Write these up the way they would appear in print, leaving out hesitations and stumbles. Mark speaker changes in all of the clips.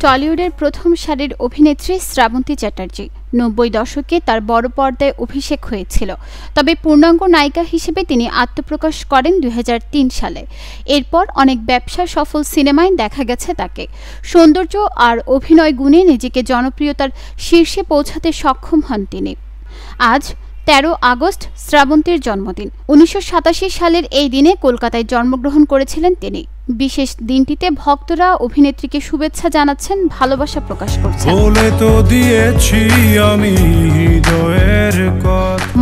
Speaker 1: টলিউডের প্রথম সারির অভিনেত্রী শ্রাবন্তী চ্যাটার্জি ৯০ দশকে তার বড় পর্দায় অভিষেক হয়েছিল। তবে পূর্ণাঙ্গ নায়িকা হিসেবে তিনি আত্মপ্রকাশ করেন ২০০৩ সালে। এরপর অনেক ব্যবসা সফল সিনেমায় দেখা গেছে তাকে। সৌন্দর্য আর অভিনয় গুণে নিজেকে জনপ্রিয়তার শীর্ষে পৌঁছাতে সক্ষম হন তিনি। আজ ১৩ আগস্ট শ্রাবন্তীর জন্মদিন। ১৯৮৭ সালের এই দিনে কলকাতায় জন্মগ্রহণ করেছিলেন তিনি। বিশেষ দিনটিতে ভক্তরা অভিনেত্রীকে শুভেচ্ছা জানাচ্ছেন, ভালোবাসা প্রকাশ করছেন।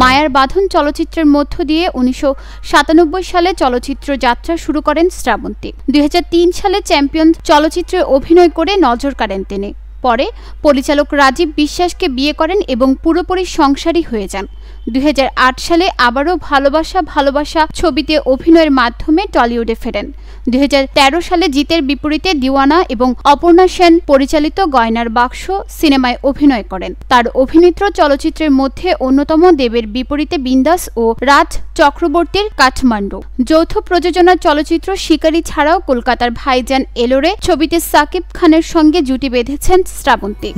Speaker 1: মায়ার বাঁধন চলচ্চিত্রের মধ্য দিয়ে ১৯৯৭ সালে চলচ্চিত্র যাত্রা শুরু করেন শ্রাবন্তী। ২০০৩ সালে চ্যাম্পিয়ন চলচ্চিত্রে অভিনয় করে নজর কাড়েন তিনি। পরে পরিচালক রাজীব বিশ্বাসকে বিয়ে করেন এবং পুরোপুরি সংসারী হয়ে যান। ২০০৮ সালে আবারও ভালোবাসা ভালোবাসা ছবিতে অভিনয়ের মাধ্যমে টলিউডে ফেরেন। ২০১৩ সালে জিতের বিপরীতে দিওয়ানা এবং অপর্ণা সেন পরিচালিত গয়নার বাক্স সিনেমায় অভিনয় করেন। তার অভিনীত চলচ্চিত্রের মধ্যে অন্যতম দেবের বিপরীতে বিন্দাস ও রাজ চক্রবর্তীর কাঠমান্ডু। যৌথ প্রযোজনার চলচ্চিত্র শিকারী ছাড়াও কলকাতার ভাইজান এলোরে ছবিতে সাকিব খানের সঙ্গে জুটি বেঁধেছেন শ্রাবন্তী।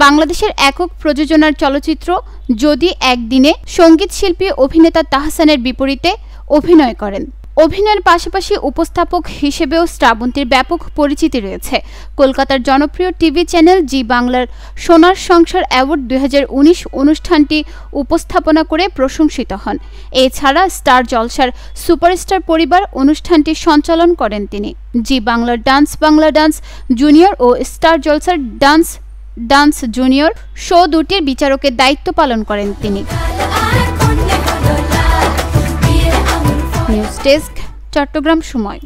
Speaker 1: বাংলাদেশের একক প্রযোজনার চলচ্চিত্র যদি একদিনে সঙ্গীত শিল্পী অভিনেতা তাহসানের বিপরীতে অভিনয় করেন। অভিনয়ের পাশাপাশি উপস্থাপক হিসেবেও শ্রাবন্তীর ব্যাপক পরিচিতি রয়েছে। কলকাতার জনপ্রিয় টিভি চ্যানেল জি বাংলার সোনার সংসার অ্যাওয়ার্ড ২০১৯ অনুষ্ঠানটি উপস্থাপনা করে প্রশংসিত হন। এছাড়া স্টার জলসার সুপারস্টার পরিবার অনুষ্ঠানটি সঞ্চালন করেন তিনি। জি বাংলার বাংলা ডান্স জুনিয়র ও স্টার জলসার ডান্স জুনিয়র শো দুটির বিচারকের দায়িত্ব পালন করেন তিনি। নিউজ ডেস্ক, চট্টগ্রাম সময়।